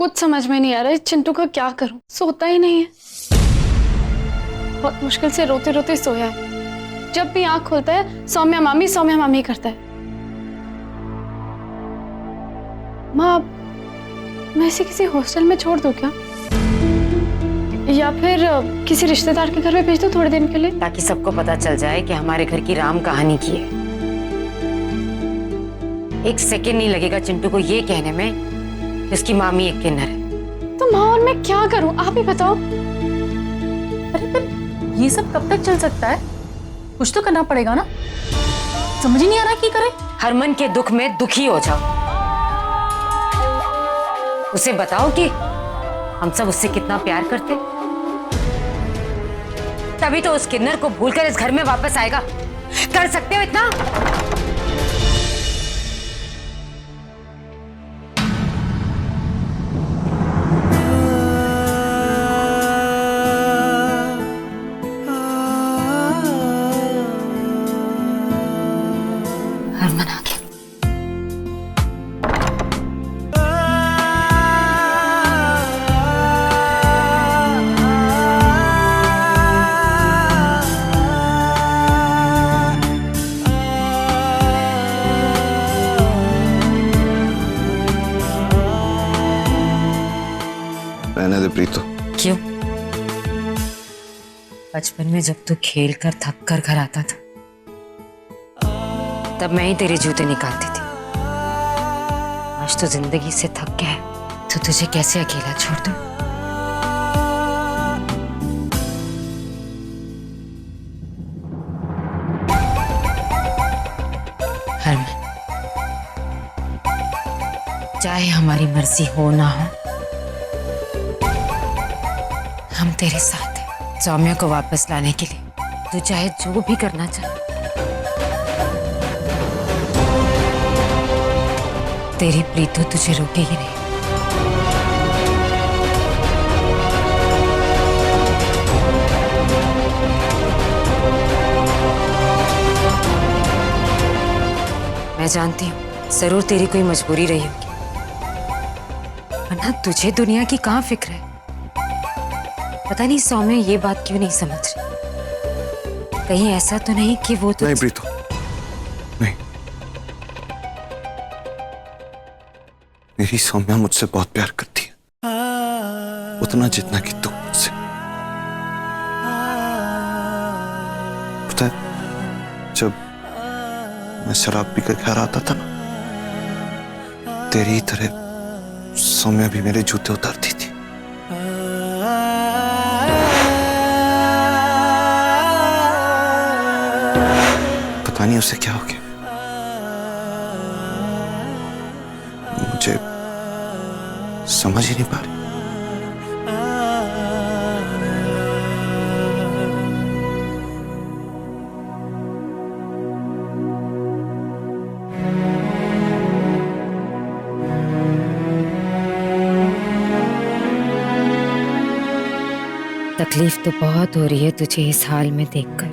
कुछ समझ में नहीं आ रहा है चिंटू का क्या करूं। सोता ही नहीं है, बहुत मुश्किल से रोते रोते सोया है। जब भी आंख खोलता है सौम्या मामी करता है। माँ, मैं इसे किसी हॉस्टल में छोड़ दूं क्या, या फिर किसी रिश्तेदार के घर में भेज दूं थोड़े दिन के लिए, ताकि सबको पता चल जाए कि हमारे घर की राम कहानी की है। एक सेकंड नहीं लगेगा चिंटू को ये कहने में कि उसकी मामी एक किन्नर है। तो माँ और मैं क्या करूं, आप ही बताओ। अरे पर ये सब कब तक चल सकता है? कुछ तो करना पड़ेगा ना। समझ ही नहीं आ रहा क्या करें। हरमन के दुख में दुखी हो जाओ, उसे बताओ कि हम सब उससे कितना प्यार करते, तभी तो उस किन्नर को भूलकर इस घर में वापस आएगा। कर सकते हो इतना? हरमन आ गया। रहने दे प्रीतो। क्यों? बचपन में जब तू खेल कर थक कर घर आता था तब मैं ही तेरे जूते निकालती थी। आज तो जिंदगी से थक गया है तो तुझे कैसे अकेला छोड़ दूं? हरमन, चाहे हमारी मर्जी हो ना हो, हम तेरे साथ हैं। सौम्या को वापस लाने के लिए तू चाहे जो भी करना चाहे, तेरी प्रीतो तुझे रोकेगी नहीं। मैं जानती हूँ जरूर तेरी कोई मजबूरी रही होगी, वरना तुझे दुनिया की कहाँ फिक्र है। पता नहीं सौम्या ये बात क्यों नहीं समझ रही। कहीं ऐसा तो नहीं कि वो तो नहीं प्रीतो, नहीं। मेरी सौम्या मुझसे बहुत प्यार करती है, उतना जितना कि तू मुझसे। पता है, जब मैं शराब पीकर घर आता था ना, तेरी ही तरह सौम्या भी मेरे जूते उतारती थी। पता नहीं उसे क्या हो गया, मुझे समझ ही नहीं पा रही। तकलीफ तो बहुत हो रही है तुझे इस हाल में देखकर,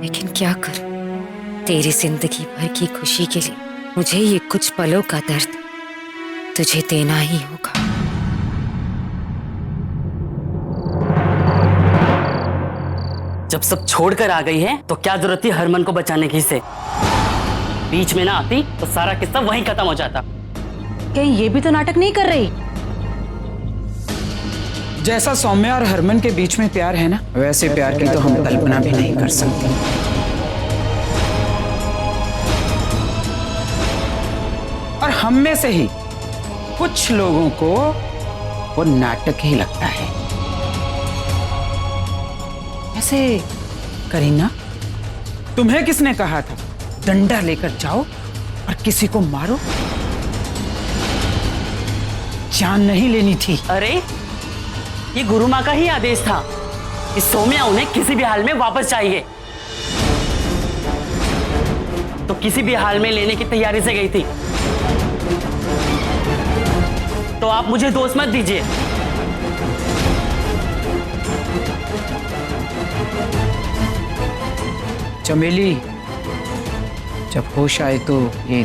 लेकिन क्या करूं? तेरी जिंदगी भर की खुशी के लिए मुझे ये कुछ पलों का दर्द तुझे देना ही होगा। जब सब छोड़कर आ गई है तो क्या जरूरत थी हरमन को बचाने की से? बीच में ना आती तो सारा किस्सा वहीं खत्म हो जाता। कहीं ये भी तो नाटक नहीं कर रही? जैसा सौम्या और हरमन के बीच में प्यार है ना, वैसे प्यार की तो हम कल्पना भी नहीं कर सकते। और हम में से ही कुछ लोगों को वो नाटक ही लगता है। ऐसे करीना, तुम्हें किसने कहा था डंडा लेकर जाओ और किसी को मारो? जान नहीं लेनी थी। अरे ये गुरु माँ का ही आदेश था कि सौम्या उन्हें किसी भी हाल में वापस चाहिए, तो किसी भी हाल में लेने की तैयारी से गई थी। तो आप मुझे दोष मत दीजिए। चमेली, जब होश आए तो ये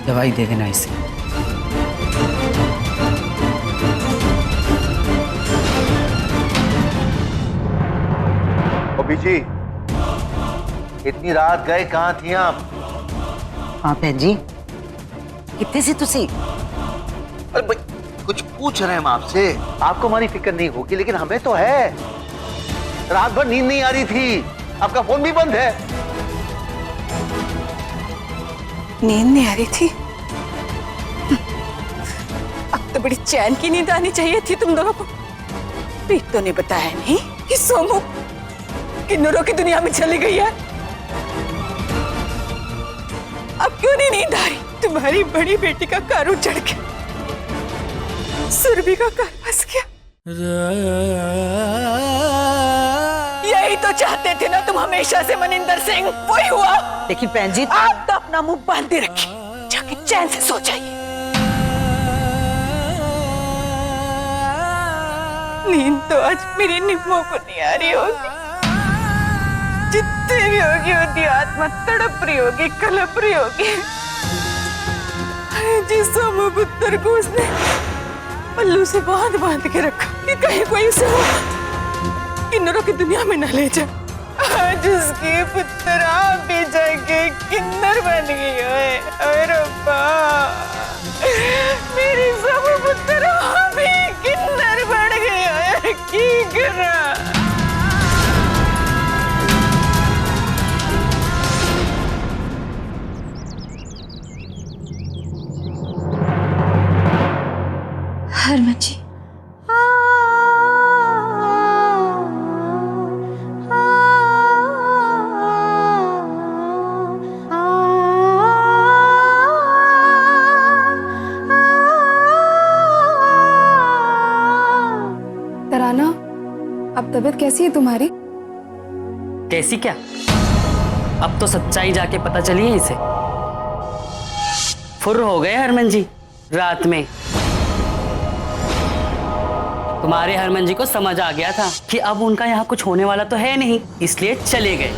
दवाई दे देना इसे। भाभी जी, इतनी रात गए कहाँ थी आप? हाँ भैन जी, कितने से तुसी? अरे भाई कुछ पूछ रहे हैं हम आपसे। आपको हमारी फिक्र नहीं होगी लेकिन हमें तो है। रात भर नींद नहीं आ रही थी, आपका फोन भी बंद है। नींद नहीं आ रही थी? अब तो बड़ी चैन की नींद आनी चाहिए थी तुम दोनों को। प्रीत तो ने बताया नहीं कि सोमू किन्नरों की दुनिया में चली गई है। अब क्यों नहीं नींद आ रही? तुम्हारी बड़ी बेटी का कार चढ़ गया, सुरभि का कार फंस गया। यही तो चाहते थे ना तुम हमेशा से मनिंदर सिंह, वही हुआ। लेकिन भैन जी, आप तो अपना मुंह बांधे रखिए, जाके चैन से सो जाइए। नींद तो आज मेरी निम्मों को नहीं आ रही होगी। जितने भी होगी होती आत्मा तड़प रही होगी, कलप रही होगी। जिस पुत्र को उसने पल्लू से बांध बांध के रखा कि कहीं कोई उसे किन्नरों की दुनिया में न ले जाए। आज उसके पुत्र आप भी जाके किन्नर बन गई है। अरे रब्बा, मेरी सब पुत्र आप भी किन्नर बन गई है। की करा? हरमन जी, तराना, अब तबीयत कैसी है तुम्हारी? कैसी क्या? अब तो सच्चाई जाके पता चली है इसे। फुर्र हो गए हरमन जी रात में। तुम्हारे हरमन जी को समझ आ गया था कि अब उनका यहाँ कुछ होने वाला तो है नहीं, इसलिए चले गए।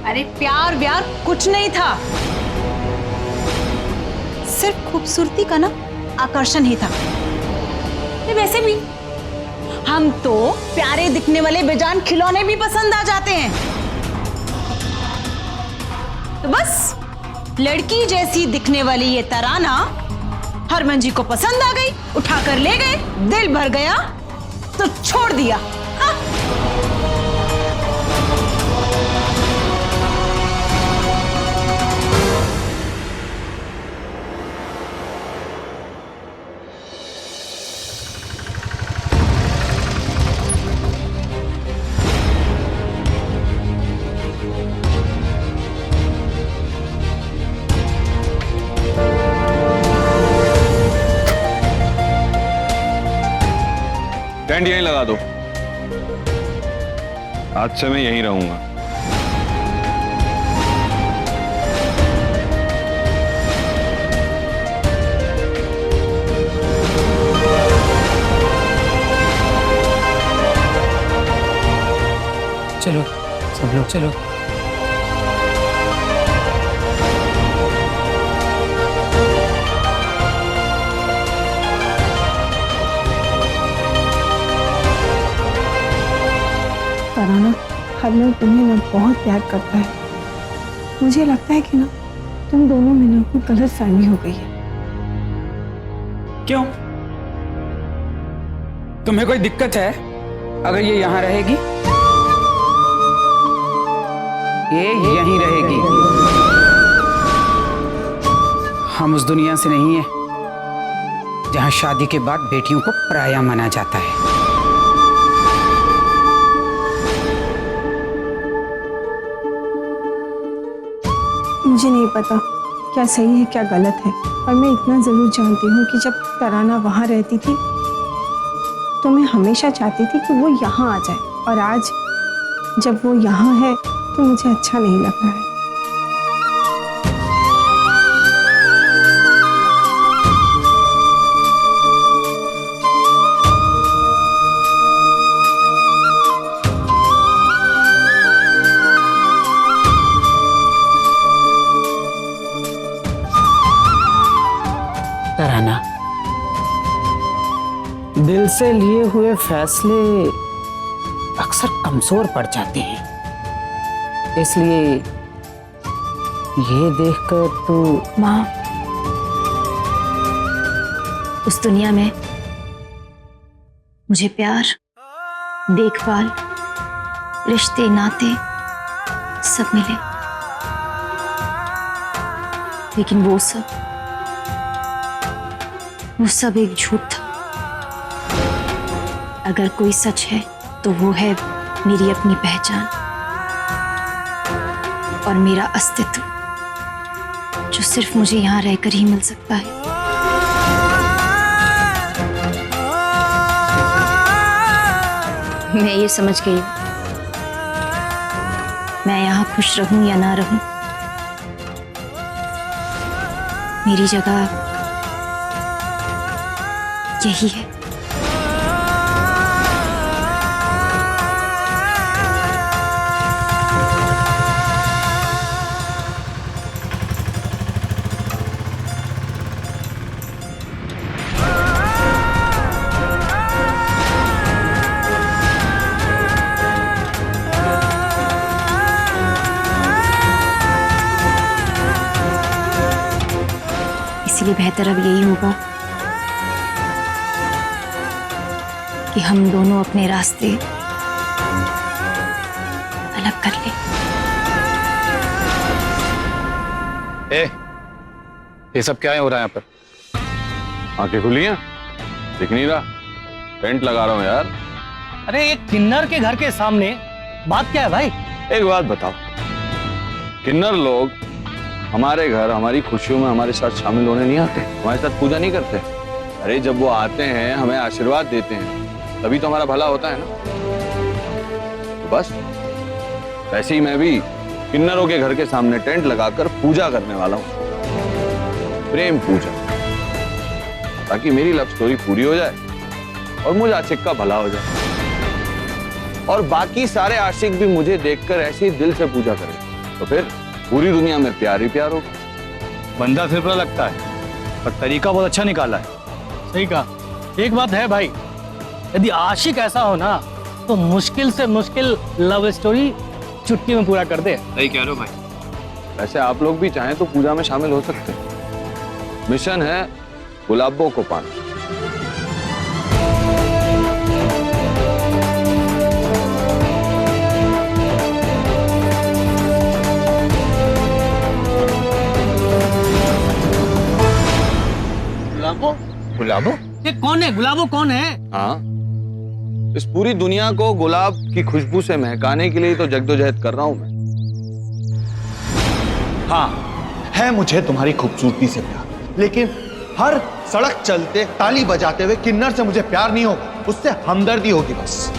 अरे प्यार व्यार कुछ नहीं था, सिर्फ खूबसूरती का ना आकर्षण ही था। वैसे भी हम तो प्यारे दिखने वाले बेजान खिलौने भी पसंद आ जाते हैं। तो बस लड़की जैसी दिखने वाली ये तराना हरमन जी को पसंद आ गई, उठाकर ले गए, दिल भर गया तो छोड़ दिया। हाँ? टेंट यहीं लगा दो, आज से मैं यहीं रहूंगा। चलो सब लोग चलो। तराना, हरमन तुम्हें ना बहुत प्यार करता है। मुझे लगता है कि ना तुम दोनों में ना कोई गलतफहमी हो गई है। क्यों? तुम्हें कोई दिक्कत है अगर ये यहाँ रहेगी? ये यहीं रहेगी। हम उस दुनिया से नहीं है जहाँ शादी के बाद बेटियों को पराया माना जाता है। मुझे नहीं पता क्या सही है क्या गलत है, पर मैं इतना जरूर जानती हूँ कि जब तराना वहाँ रहती थी तो मैं हमेशा चाहती थी कि वो यहाँ आ जाए, और आज जब वो यहाँ है तो मुझे अच्छा नहीं लग रहा है। तराना, दिल से लिए हुए फैसले कमजोर पड़ जाते हैं। इसलिए ये देखकर तू माँ, उस दुनिया में मुझे प्यार, देखभाल, रिश्ते, नाते सब मिले, लेकिन वो सब एक झूठ था। अगर कोई सच है तो वो है मेरी अपनी पहचान और मेरा अस्तित्व, जो सिर्फ मुझे यहाँ रहकर ही मिल सकता है। मैं ये समझ गई हूं, मैं यहाँ खुश रहूं या ना रहूं, मेरी जगह यही है। इसलिए बेहतर अब यही होगा कि हम दोनों अपने रास्ते अलग कर लें। ये सब क्या हो रहा है यहाँ पर? आंखें खुली हैं? दिख नहीं रहा? टेंट लगा रहा हूँ यार। अरे एक किन्नर के घर के सामने बात क्या है भाई? एक बात बताओ, किन्नर लोग हमारे घर हमारी खुशियों में हमारे साथ शामिल होने नहीं आते, हमारे साथ पूजा नहीं करते। अरे जब वो आते हैं हमें आशीर्वाद देते हैं तभी तो हमारा भला होता है ना। तो बस वैसे ही मैं भी किन्नरों के घर के सामने टेंट लगाकर पूजा करने वाला हूँ, प्रेम पूजा, ताकि मेरी लव स्टोरी पूरी हो जाए और मुझ आशिक का भला हो जाए और बाकी सारे आशिक भी मुझे देखकर ऐसे ही दिल से पूजा करें, तो फिर पूरी दुनिया में प्यार ही प्यार होगा। बंदा फिर लगता है पर तरीका बहुत अच्छा निकाला है। सही कहा। एक बात है भाई, यदि आशिक ऐसा हो ना तो मुश्किल से मुश्किल लव स्टोरी चुटकी में पूरा कर दे। सही कह रहे हो भाई। वैसे आप लोग भी चाहें तो पूजा में शामिल हो सकते हैं। मिशन है गुलाबों को पाना। गुलाबो? ये कौन है? गुलाबो कौन है? हाँ, इस पूरी दुनिया को गुलाब की खुशबू से महकाने के लिए तो जद्दोजहद कर रहा हूं मैं। हाँ, है मुझे तुम्हारी खूबसूरती से प्यार, लेकिन हर सड़क चलते ताली बजाते हुए किन्नर से मुझे प्यार नहीं होगा, उससे हमदर्दी होगी बस।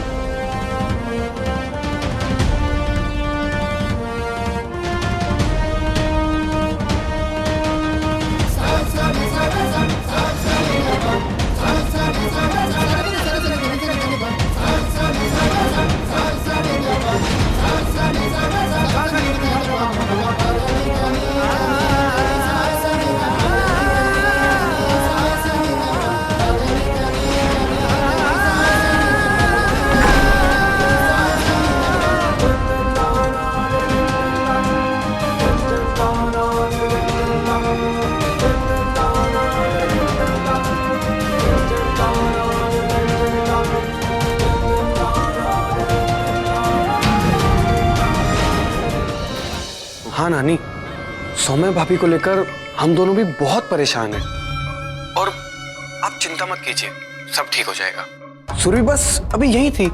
हाँ नानी, सौम्या भाभी को लेकर हम दोनों भी बहुत परेशान हैं। और आप चिंता मत कीजिए, सब ठीक हो जाएगा। सुरभि बस अभी यही थी,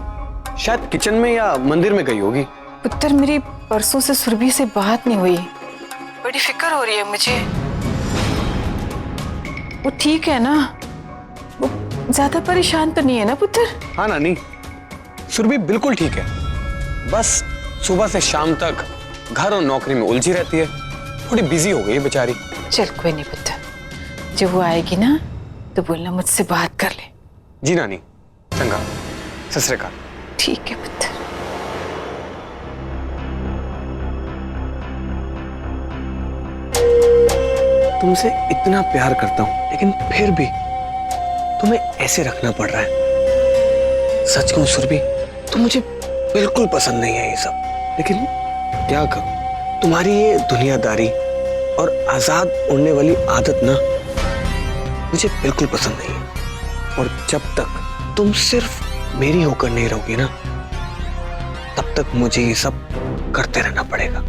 शायद किचन में या मंदिर में गई होगी। पुत्र, मेरी परसों से सुरभि से बात नहीं हुई, बड़ी फिक्र हो रही है मुझे। वो ठीक है ना? वो ज्यादा परेशान तो नहीं है ना पुत्र? हाँ नानी, सुरभि बिल्कुल ठीक है, बस सुबह से शाम तक घर और नौकरी में उलझी रहती है, थोड़ी बिजी हो गई है बेचारी। चल कोई नहीं पुत्र, जब वो आएगी ना तो बोलना मुझसे बात कर ले। जी नानी, चंगा, सत श्री अकाल। ठीक है पुत्र। तुमसे इतना प्यार करता हूं, लेकिन फिर भी तुम्हें ऐसे रखना पड़ रहा है। सच कहूं सुरभि, तुम मुझे बिल्कुल पसंद नहीं है ये सब, लेकिन क्या करूं, तुम्हारी ये दुनियादारी और आजाद उड़ने वाली आदत ना मुझे बिल्कुल पसंद नहीं है। और जब तक तुम सिर्फ मेरी होकर नहीं रहोगी ना, तब तक मुझे ये सब करते रहना पड़ेगा।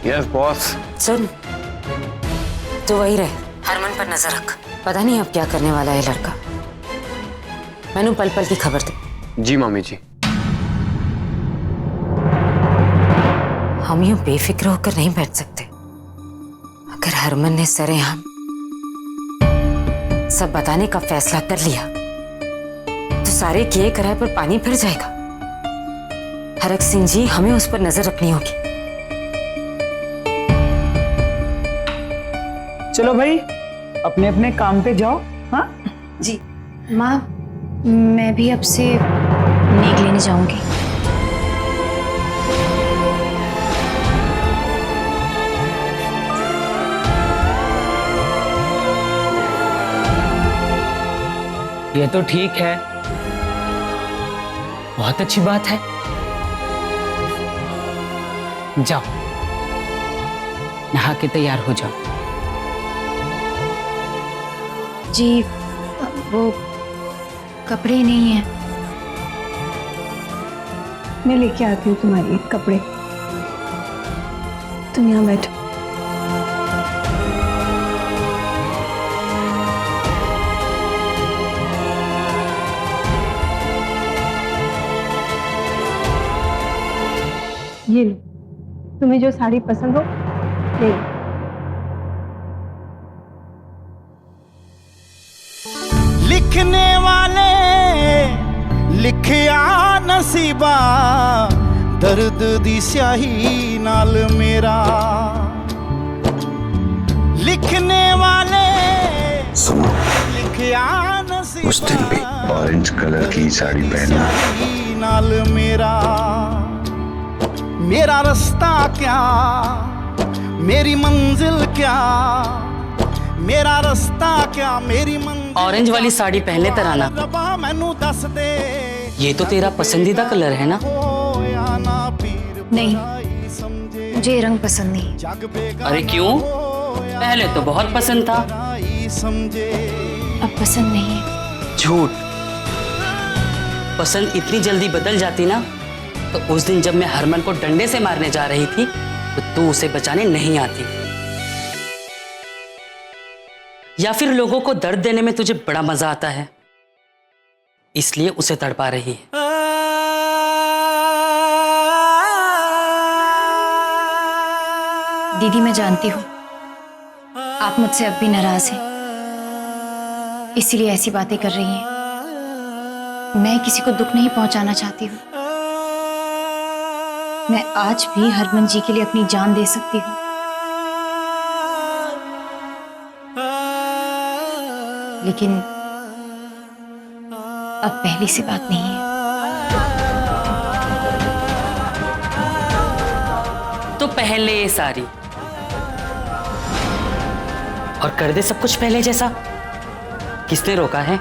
Yes boss. सुन, तो वही रहे, हरमन पर नजर रख। पता नहीं अब क्या करने वाला है लड़का। मैंने पल पल की खबर दे। जी मामी जी। हम यूं बेफिक्र होकर नहीं बैठ सकते। अगर हरमन ने सरेआम सब बताने का फैसला कर लिया तो सारे किए कराए पर पानी फिर जाएगा। हरक सिंह जी, हमें उस पर नजर रखनी होगी। चलो भाई, अपने अपने काम पे जाओ। हाँ जी माँ, मैं भी अब से नेक लेने जाऊंगी। ये तो ठीक है, बहुत अच्छी बात है। जाओ, नहा के तैयार हो जाओ। जी वो कपड़े नहीं हैं। मैं लेके आती हूँ तुम्हारे लिए कपड़े। तुम यहाँ बैठो। ये लो, तुम्हें जो साड़ी पसंद हो ले लो। लिखने वाले लिखिया नसीबा, दर्द दी स्याही नाल मेरा। लिखने वाले सुनो, लिखिया नसीबा, उस दिन भी ऑरेंज कलर की साड़ी पहनना नाल मेरा। मेरा रास्ता क्या, मेरी मंजिल क्या, मेरा रास्ता क्या, मेरी मंजिल। ऑरेंज वाली साड़ी पहले तराना, मैनू दस दे। ये तो तेरा पसंदीदा कलर है ना? नहीं, मुझे ये रंग पसंद नहीं। अरे क्यों? पहले तो बहुत पसंद था। अब पसंद नहीं है। झूठ। पसंद इतनी जल्दी बदल जाती ना, तो उस दिन जब मैं हरमन को डंडे से मारने जा रही थी तो तू उसे बचाने नहीं आती, या फिर लोगों को दर्द देने में तुझे बड़ा मजा आता है, इसलिए उसे तड़पा रही है। दीदी, मैं जानती हूँ आप मुझसे अब भी नाराज हैं, इसीलिए ऐसी बातें कर रही हैं। मैं किसी को दुख नहीं पहुंचाना चाहती हूँ। मैं आज भी हरमन जी के लिए अपनी जान दे सकती हूँ, लेकिन अब पहली सी बात नहीं है। तो पहले ये सारी और कर दे सब कुछ पहले जैसा। किसने रोका है?